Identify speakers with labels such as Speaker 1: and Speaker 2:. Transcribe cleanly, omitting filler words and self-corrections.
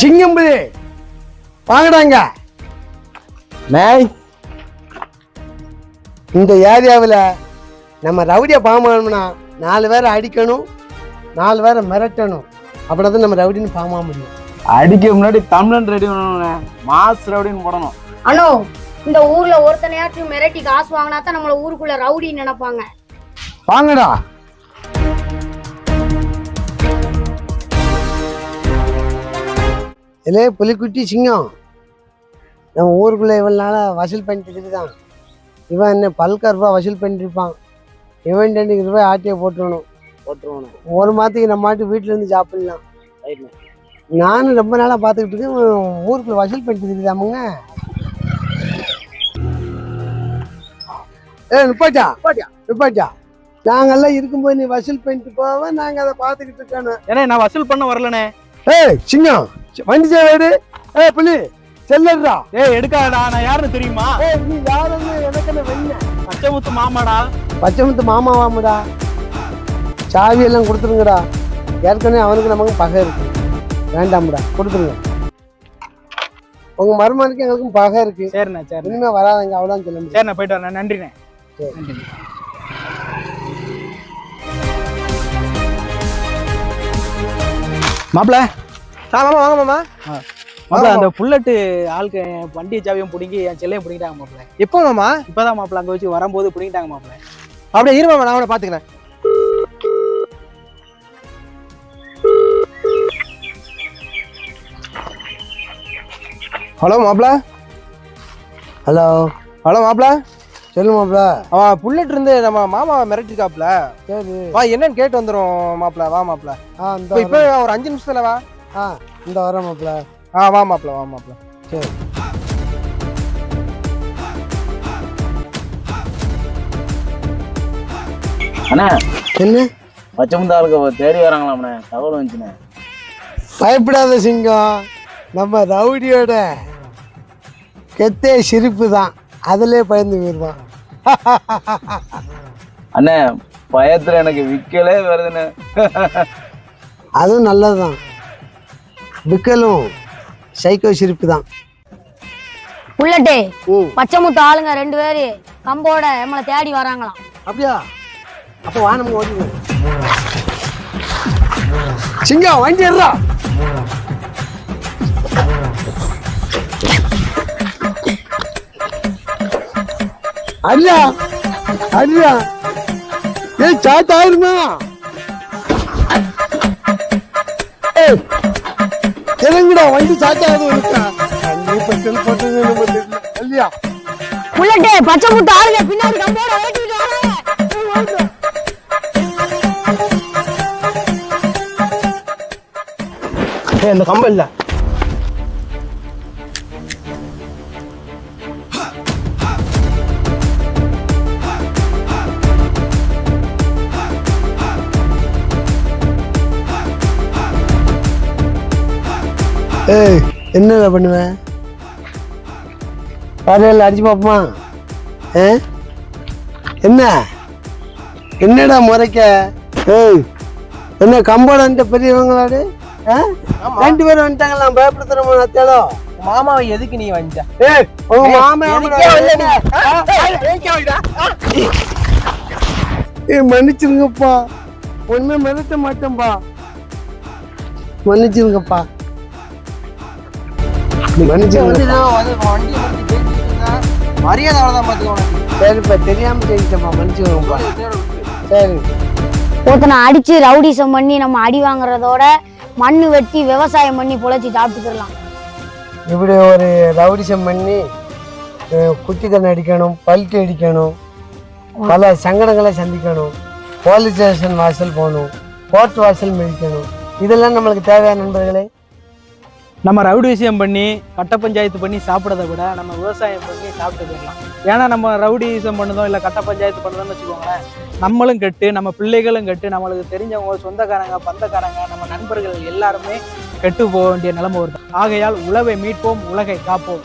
Speaker 1: சிங்கம்புலி வாங்கடாங்க. இந்த ஏரியாவில் நம்ம ரவுடியை பாமானோம்னா 4 பேரை அடிக்கணும், 4 பேரை மிரட்டணும். அப்படின்னா தான் நம்ம ரவுடின்னு பாமா முடியும்.
Speaker 2: அடிக்க முன்னாடி தமிழன் ரெடி பண்ணணும், மாஸ் ரவுடின்னு போடணும்.
Speaker 3: அண்ணோ, இந்த ஊர்ல ஒருத்தனையாச்சும் மிரட்டி காசு வாங்கினா தான் நம்மள ஊருக்குள்ள ரவுடின்னு நினைப்பாங்க.
Speaker 1: வாங்கடா. இல்லே புலிக்குட்டி சிங்கம், நம்ம ஊருக்குள்ளே இவ்வளோ நாளாக வசூல் பண்ணிட்டு தான். இவன் என்ன பல்கருப்பா வசூல் பண்ணிருப்பான். இவன் 2 ரூபாய் ஆட்டியை போட்டுருணும். ஒரு மாதத்துக்கு நம்ம மாட்டு வீட்டிலேருந்து சாப்பிடலாம். நானும் ரொம்ப நாளாக பார்த்துக்கிட்டு இருக்கேன், ஊருக்குள்ளே வசூல் பண்ணிட்டு இருக்குதாமுங்க. நிப்பாட்டா நாங்கெல்லாம் இருக்கும்போது நீ வசூல் பண்ணிட்டு போவ, நாங்கள் அதை பார்த்துக்கிட்டு இருக்கணும்.
Speaker 2: ஏன்னா நான் வசூல் பண்ண வரலனே.
Speaker 1: சிங்கம் வண்டி சேவாடு. புலி செல்லடா.
Speaker 2: எடுக்காடா, நான் யாருன்னு தெரியுமா?
Speaker 1: நீ யாருன்னு எனக்கு வெண்ண.
Speaker 2: பச்சைமுத்து மாமாடா.
Speaker 1: பச்சைமுத்து மாமாவாமுடா. சாவி எல்லாம் கொடுத்துருங்கடா. ஏற்கனவே அவனுக்கு நமக்கு பகை இருக்கு. வேண்டாம்டா, கொடுத்துருங்க. உங்க மருமனுக்கு எங்களுக்கும் பகை இருக்கு.
Speaker 2: சரிண்ணா, சரி.
Speaker 1: இனிமே வராதங்க, அவ்வளோதான் சொல்ல முடியும்.
Speaker 2: சரிண்ணா, போயிட்டு வரேன். நன்றிண்ணே. மாப்பிள்ள.
Speaker 1: மாமா வாங்க மாமா.
Speaker 2: மாப்பிள்ள, அந்த புல்லட்டு ஆளுக்கு வண்டியை சாவியும் பிடிங்கி என் செல்லையும் பிடிங்கிட்டாங்க மாப்பிள்ள.
Speaker 1: எப்போ மாமா?
Speaker 2: இப்பதான் மாப்பிள்ள, அங்க வச்சு வரும்போது பிடிங்கிட்டாங்க மாப்பிள்ள.
Speaker 1: அப்படியே இரு மாமா, நான் அவனை பாத்துக்கிறேன். ஹலோ மாப்பிள்ள. ஹலோ மாப்பிள்ள. சொல்லு மாப்பிள்ள. அவன் புல்லட் இருந்து நம்ம மாமா மிரட்டிருக்காப்ல. சரி வா, என்னன்னு கேட்டு வந்துடும் மாப்பிள்ள. வா மாப்பிள்ள. இப்போ ஒரு 5 நிமிஷத்துல வா. இந்த வர மாப்பிள்ள. வா மாப்பிள்ள, வா மாப்பிள்ள. சரி.
Speaker 2: அண்ணா,
Speaker 1: என்ன
Speaker 2: பச்சைமுந்தாளுக்கு தேடி வராங்களாம்ண்ணே, தகவல் வந்துச்சுண்ணே.
Speaker 1: பயப்படாத சிங்கம், நம்ம ரவுடியோட கெத்தே சிரிப்பு தான். அதிலே பயந்து போயிடுவான்.
Speaker 2: அண்ணே, பயத்துல எனக்கு விக்கலே வருதுண்ணே.
Speaker 1: அதுவும் நல்லதுதான். விக்கலும் சைக்கோ சிரிப்பு தான்.
Speaker 3: புல்லட்டே, பச்சைமுத்து ஆளுங்க 2 பேரு கம்போட நம்மளை தேடி வராங்களாம்.
Speaker 1: அப்படியா? அப்போ வா, நம்ம ஓடிடுவோம். சிங்கம் வண்டி ஏறா. அண்ணா அண்ணா, சாட் ஆயிருமா? இறங்குடா, வண்டி சாட் ஆகுது. இல்லையா
Speaker 3: புல்லட்டே, பச்சைமுத்து ஆளுங்க பின்னாடி கம்போட ஓட்டிட்டு வராங்க.
Speaker 1: இந்த கம்பம் இல்ல. என்னடா பண்ணுவேன்? பாறையில் அடிச்சு பார்ப்போமா? என்னடா முறைக்க? என்ன கம்போட பெரியவங்களாடு 2 பேரும் வந்துட்டாங்களா? பயப்படுத்துறோம் அத்தாலோ.
Speaker 4: மாமாவை எதுக்கு நீ வந்த?
Speaker 1: உங்க மாமா மன்னிச்சிருங்கப்பா, ஒண்ணுமே மிரட்ட மாட்டேன்பா, மன்னிச்சிருங்கப்பா.
Speaker 4: மரியாதை அவ்வளவுதான் பாத்துக்கோ.
Speaker 1: சரிப்பா, தெரியாம செஞ்சிட்டப்பா, மன்னிச்சுக்கோங்கப்பா. சரி.
Speaker 3: ஒருத்தனை அடிச்சு ரவுடிசம் பண்ணி நம்ம அடி வாங்குறதோட மண்ணு வெட்டி விவசாயம் பண்ணி பொழைச்சி சாப்பிட்டுக்கலாம்.
Speaker 1: இப்படி ஒரு ரவுடிசம் பண்ணி குட்டி கண்ணு அடிக்கணும், பல்ட்டி அடிக்கணும், பல சங்கடங்களை சந்திக்கணும், போலீஸ் ஸ்டேஷன் வாசல் போகணும், கோர்ட் வாசல் மிதிக்கணும். இதெல்லாம் நம்மளுக்கு தேவையான நண்பர்களே.
Speaker 2: நம்ம ரவுடி விஷயம் பண்ணி கட்ட பஞ்சாயத்து பண்ணி சாப்பிட்றத விட நம்ம விவசாயம் பண்ணி சாப்பிட்டு போயிடலாம். ஏன்னா நம்ம ரவுடி விஷயம் பண்ணதோ இல்லை கட்ட பஞ்சாயத்து பண்ணதோன்னு வச்சுக்கோங்களேன், நம்மளும் கெட்டு, நம்ம பிள்ளைகளும் கெட்டு, நம்மளுக்கு தெரிஞ்சவங்க, சொந்தக்காரங்க, பந்தக்காரங்க, நம்ம நண்பர்கள் எல்லாருமே கெட்டு போக வேண்டிய நிலைமை வருது. ஆகையால் உழவை மீட்போம், உலகை காப்போம்.